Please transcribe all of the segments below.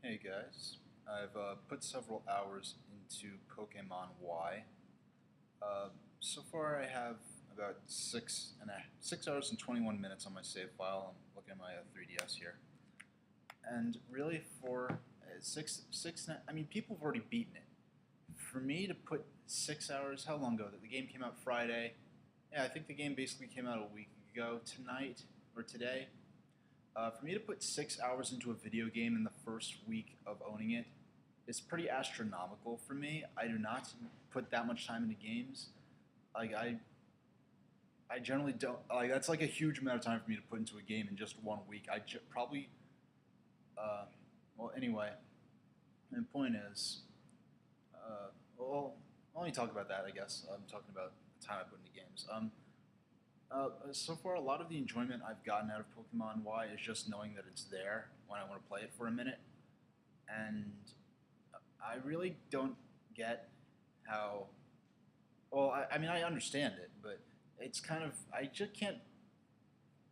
Hey guys, I've put several hours into Pokemon Y. Uh, so far, I have about 6 hours and 21 minutes on my save file. I'm looking at my 3DS here, and really for I mean, people have already beaten it. For me to put 6 hours, how long ago? That the game came out Friday. Yeah, I think the game basically came out a week ago tonight or today. For me to put 6 hours into a video game in the first week of owning it is pretty astronomical for me. I do not put that much time into games. Like I generally don't like. That's like a huge amount of time for me to put into a game in just one week. Probably. Uh, well, anyway, the point is, well, I'll only talk about that. I guess I'm talking about the time I put into games. So far, a lot of the enjoyment I've gotten out of Pokemon Y is just knowing that it's there when I want to play it for a minute, and I really don't get how. Well, I mean, I understand it, but it's kind of I just can't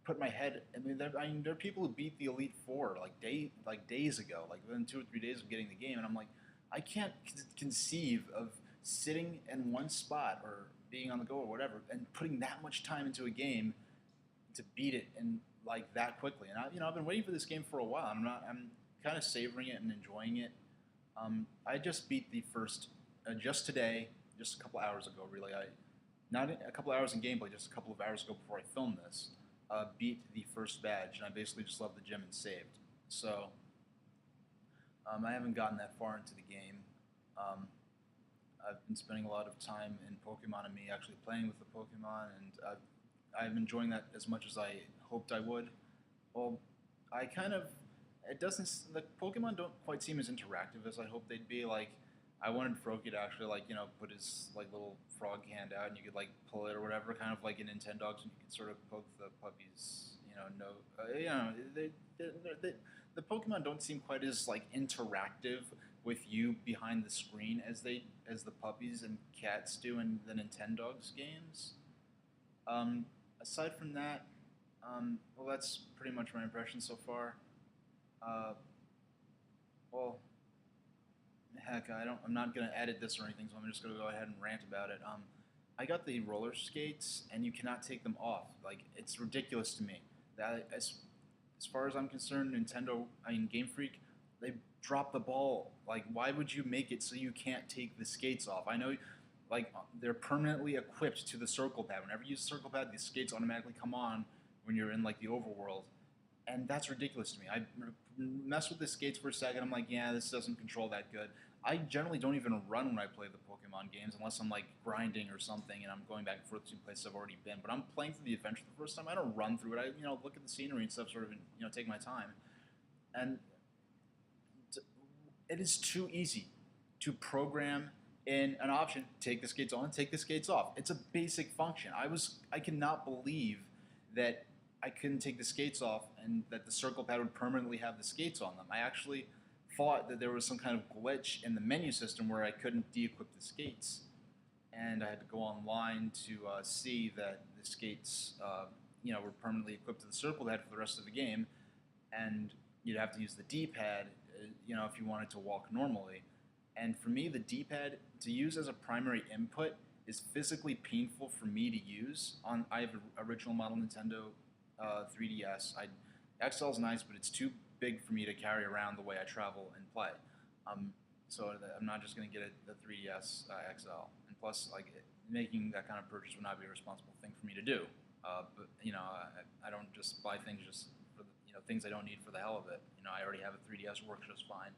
put my head. There are people who beat the Elite Four like days ago, like within 2 or 3 days of getting the game, and I'm like, I can't conceive of sitting in one spot or being on the go or whatever and putting that much time into a game to beat it and like that quickly. And I've been waiting for this game for a while. I'm kind of savoring it and enjoying it. I just beat the first just today, just a couple hours ago. Really, I not a couple hours in gameplay, just a couple of hours ago before I filmed this. Beat the first badge, and I basically just left the gym and saved. So I haven't gotten that far into the game. Um, I've been spending a lot of time in Pokemon and me actually playing with the Pokemon, and I'm enjoying that as much as I hoped I would. Well, I kind of it doesn't the Pokemon don't quite seem as interactive as I hoped they'd be. Like I wanted Froakie to actually like put his like little frog hand out and you could like pull it or whatever, kind of like in Nintendogs, and you could sort of poke the puppy's they, the Pokemon don't seem quite as like interactive with you behind the screen as the puppies and cats do in the Nintendogs games. Aside from that, well, that's pretty much my impression so far. Uh, well, heck, I'm not gonna edit this or anything, so I'm just gonna go ahead and rant about it. I got the roller skates, and you cannot take them off. Like it's ridiculous to me. That as far as I'm concerned, Game Freak, they dropped the ball. Like, why would you make it so you can't take the skates off? I know, like, they're permanently equipped to the circle pad. Whenever you use the circle pad, the skates automatically come on when you're in like the overworld, and that's ridiculous to me. I mess with the skates for a second. I'm like, yeah, this doesn't control that good. I generally don't even run when I play the Pokemon games unless I'm like grinding or something and I'm going back and forth to places I've already been. But I'm playing through the adventure the first time. I don't run through it. I look at the scenery and stuff, sort of, and, take my time. And it is too easy to program in an option: take the skates on, take the skates off. It's a basic function. I cannot believe that I couldn't take the skates off and that the circle pad would permanently have the skates on them. I actually thought that there was some kind of glitch in the menu system where I couldn't de-equip the skates, and I had to go online to see that the skates, were permanently equipped to the circle pad for the rest of the game, and you'd have to use the D-pad, if you wanted to walk normally. And for me, the D-pad to use as a primary input is physically painful for me to use. I have an original model Nintendo 3DS. XL is nice, but it's too big for me to carry around the way I travel and play. So I'm not just going to get the 3DS XL. And plus, like making that kind of purchase would not be a responsible thing for me to do. But I don't just buy things just for things I don't need for the hell of it. I already have a 3DS, works just fine.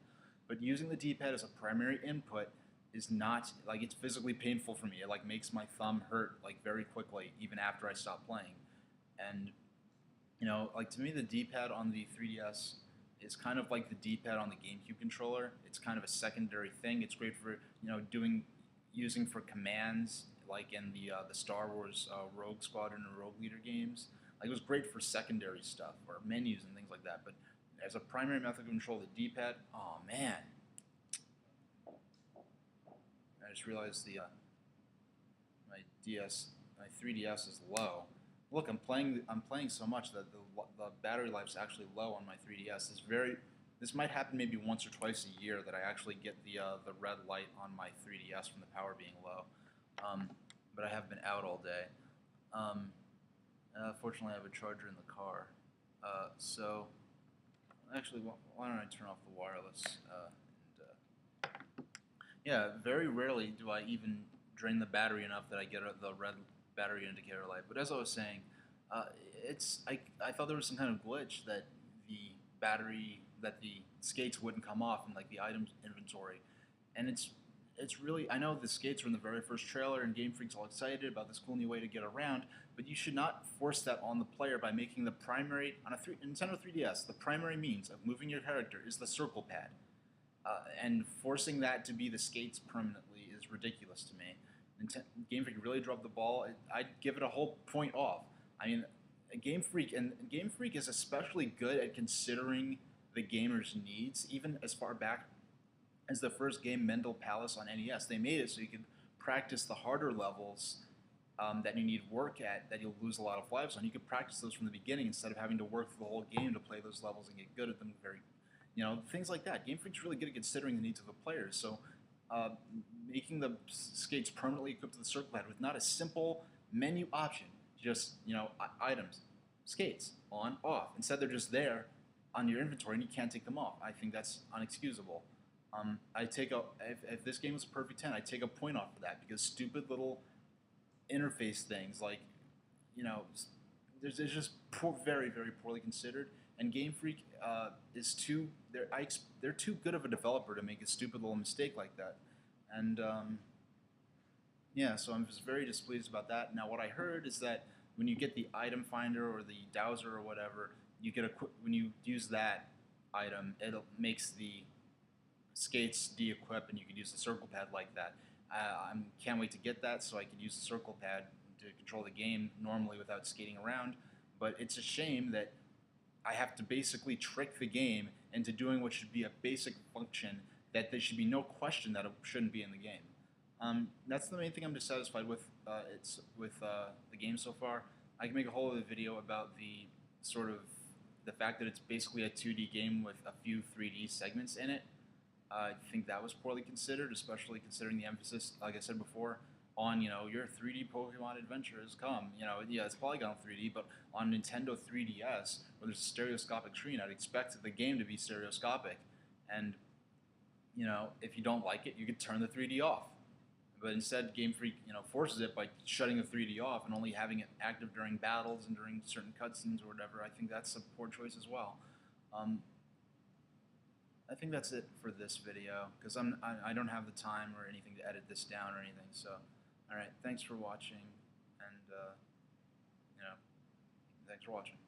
But using the D-pad as a primary input is not like it's physically painful for me. It like makes my thumb hurt like very quickly, even after I stop playing. And like to me, the D-pad on the 3DS is kind of like the D-pad on the GameCube controller. It's kind of a secondary thing. It's great for using for commands, like in the Star Wars Rogue Squadron and Rogue Leader games. Like it was great for secondary stuff or menus and things like that. But as a primary method of control, the D-pad, oh man, I just realized my my 3DS is low. Look, I'm playing so much that the battery life is actually low on my 3DS. This might happen maybe once or twice a year that I actually get the red light on my 3DS from the power being low. But I have been out all day. Fortunately, I have a charger in the car. So actually, why don't I turn off the wireless? Yeah, very rarely do I even drain the battery enough that I get the red battery indicator light. But as I was saying, I thought there was some kind of glitch that the skates wouldn't come off in like the items inventory, and it's really, I know the skates were in the very first trailer and Game Freak's all excited about this cool new way to get around, but you should not force that on the player by making the primary on a Nintendo 3DS, the primary means of moving your character is the circle pad. And forcing that to be the skates permanently is ridiculous to me. Game Freak really dropped the ball. I'd give it a whole point off. I mean, Game Freak is especially good at considering the gamer's needs, even as far back as the first game, Mendel Palace on NES. They made it so you could practice the harder levels that you need work at, that you'll lose a lot of lives on. You could practice those from the beginning instead of having to work through the whole game to play those levels and get good at them things like that. Game Freak's really good at considering the needs of the players. So making the skates permanently equipped to the circle pad with not a simple menu option, just items, skates, on, off. Instead, they're just there on your inventory and you can't take them off. I think that's unexcusable. If this game was a perfect 10, I'd take a point off for that because stupid little interface things like, there's just very, very poorly considered. And Game Freak is they're too good of a developer to make a stupid little mistake like that. And yeah, so I'm just very displeased about that. Now, what I heard is that when you get the item finder or the dowser or whatever, when you use that item, it makes the skates de-equip and you could use the circle pad like that. I can't wait to get that so I could use the circle pad to control the game normally without skating around. But it's a shame that I have to basically trick the game into doing what should be a basic function that there should be no question that it shouldn't be in the game. That's the main thing I'm dissatisfied with. The game so far. I can make a whole other video about the fact that it's basically a 2D game with a few 3D segments in it. I think that was poorly considered, especially considering the emphasis, like I said before, on your 3D Pokemon adventure has come. It's polygonal 3D, but on Nintendo 3DS, where there's a stereoscopic screen, I'd expect the game to be stereoscopic. And if you don't like it, you could turn the 3D off. But instead, Game Freak forces it by shutting the 3D off and only having it active during battles and during certain cutscenes or whatever. I think that's a poor choice as well. I think that's it for this video because I don't have the time or anything to edit this down or anything. So, all right, thanks for watching, and thanks for watching.